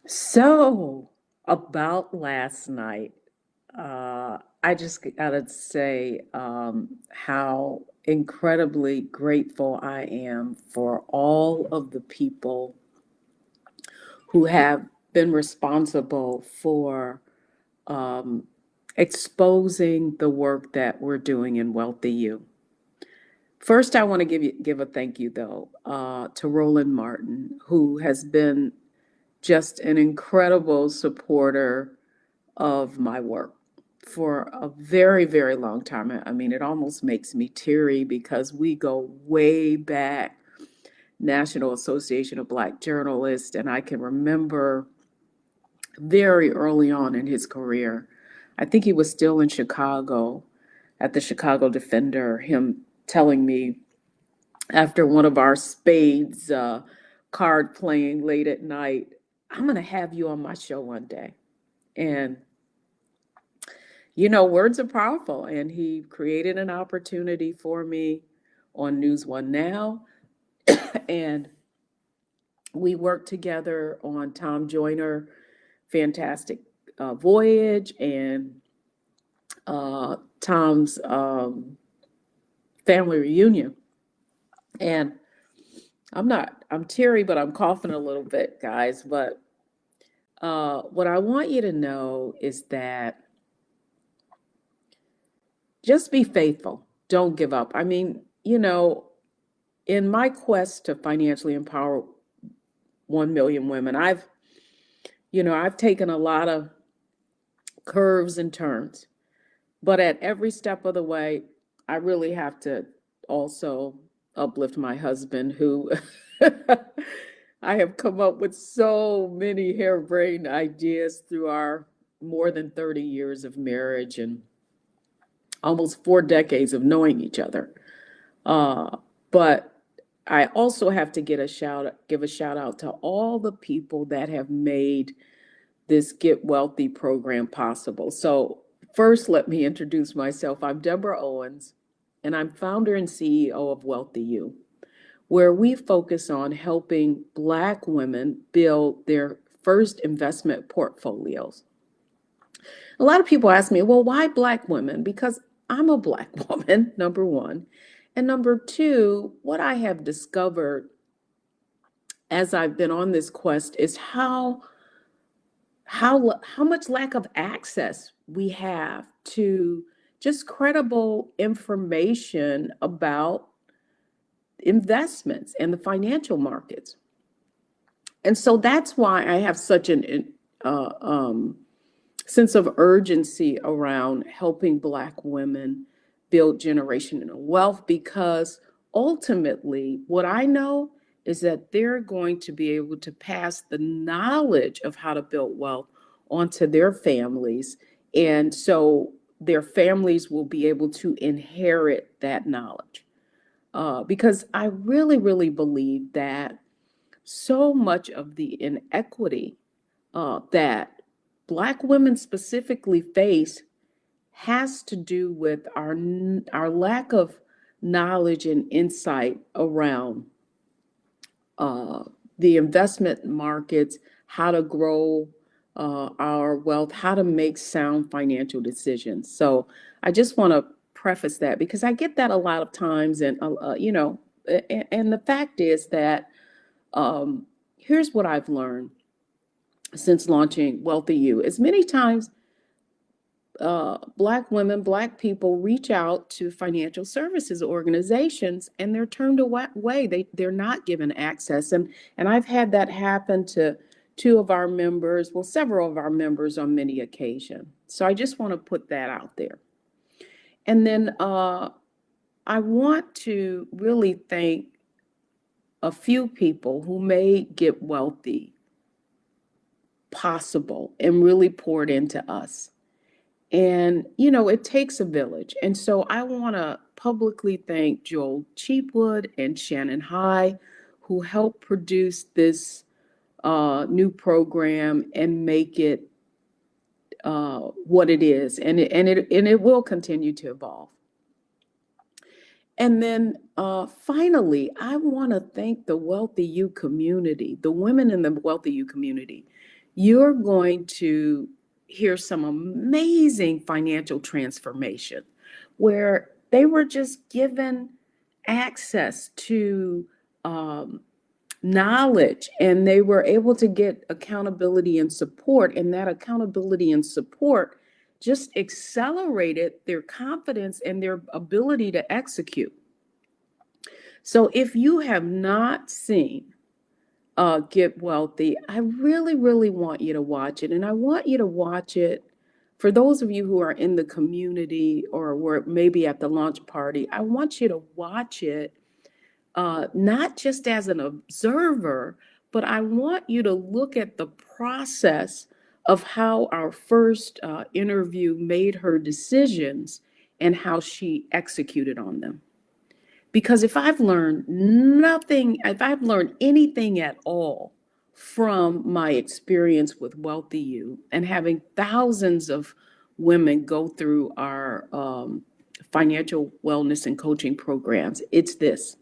So, about last night, I just gotta say how incredibly grateful I am for all of the people who have been responsible for um, exposing the work that we're doing in Wealthy You. First, I want to give a thank you though to Roland Martin, who has been just an incredible supporter of my work for a very, very long time. I mean, it almost makes me teary because we go way back, National Association of Black Journalists, and I can remember very early on in his career, I think he was still in Chicago at the Chicago Defender, him telling me after one of our spades card playing late at night, I'm going to have you on my show one day. And words are powerful. And he created an opportunity for me on News One Now. And we worked together on Tom Joyner, Fantastic Voyage, and Tom's family reunion. And I'm teary, but I'm coughing a little bit, guys. But what I want you to know is that just be faithful. Don't give up. I mean, in my quest to financially empower 1 million women, I've taken a lot of curves and turns, but at every step of the way, I really have to also uplift my husband, who I have come up with so many harebrained ideas through our more than 30 years of marriage and almost 4 decades of knowing each other. But I also have to give a shout out to all the people that have made this Get Wealthy program possible. So first, let me introduce myself. I'm Deborah Owens, and I'm founder and CEO of Wealthy You, where we focus on helping Black women build their first investment portfolios. A lot of people ask me, well, why Black women? Because I'm a Black woman, number one. And number two, what I have discovered as I've been on this quest is how much lack of access we have to just credible information about investments and the financial markets. And so that's why I have such an sense of urgency around helping Black women build generational wealth, because ultimately, what I know is that they're going to be able to pass the knowledge of how to build wealth onto their families. And so their families will be able to inherit that knowledge. Because I really, really believe that so much of the inequity that Black women specifically face has to do with our lack of knowledge and insight around the investment markets, how to grow our wealth, how to make sound financial decisions. So I just want to preface that because I get that a lot of times, and and the fact is that here's what I've learned since launching Wealthy You. As many times Black women, Black people reach out to financial services organizations and they're turned away. They're not given access. And I've had that happen to two of our members, well, several of our members on many occasions. So I just want to put that out there. And then I want to really thank a few people who made Get Wealthy possible and really poured into us. And, it takes a village. And so I want to publicly thank Joel Cheapwood and Shannon High, who helped produce this new program and make it what it is. And it will continue to evolve. And then finally, I want to thank the Wealthy You community, the women in the Wealthy You community. you're going to hear some amazing financial transformation where they were just given access to knowledge, and they were able to get accountability and support, and that accountability and support just accelerated their confidence and their ability to execute. So if you have not seen Get Wealthy, I really, really want you to watch it. And I want you to watch it for those of you who are in the community or were maybe at the launch party. I want you to watch it not just as an observer, but I want you to look at the process of how our first interview made her decisions and how she executed on them. Because if I've learned anything at all from my experience with Wealthy You and having thousands of women go through our financial wellness and coaching programs, it's this,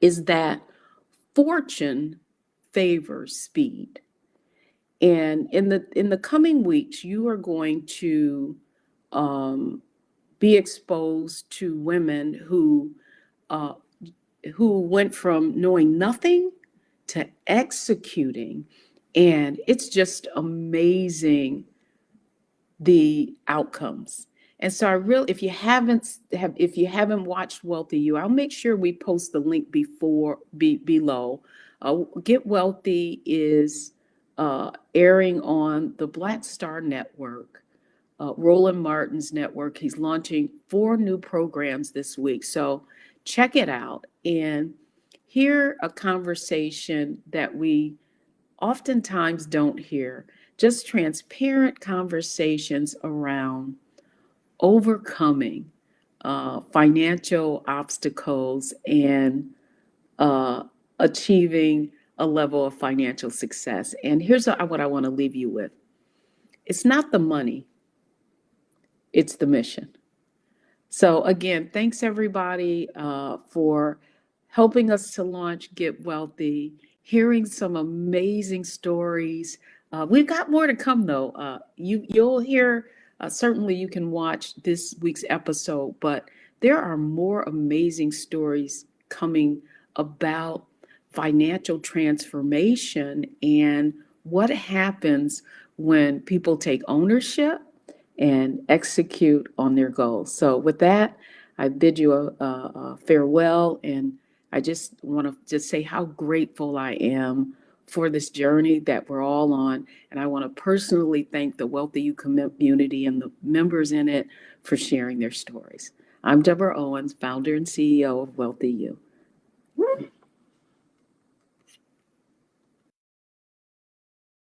is that fortune favors speed. And in the coming weeks, you are going to be exposed to women who went from knowing nothing to executing, and it's just amazing the outcomes. And so if you haven't watched Wealthy You, I'll make sure we post the link below. Get Wealthy is airing on the Black Star Network, Roland Martin's network. He's launching 4 new programs this week. So check it out and hear a conversation that we oftentimes don't hear. Just transparent conversations around overcoming financial obstacles and achieving a level of financial success. And here's what I want to leave you with. It's not the money, it's the mission. So again, thanks everybody for helping us to launch Get Wealthy, hearing some amazing stories. We've got more to come though. You'll hear, certainly you can watch this week's episode, but there are more amazing stories coming about financial transformation and what happens when people take ownership and execute on their goals. So with that, I bid you a farewell, and I just want to say how grateful I am for this journey that we're all on. And I want to personally thank the Wealthy You community and the members in it for sharing their stories. I'm Deborah Owens, founder and CEO of Wealthy You.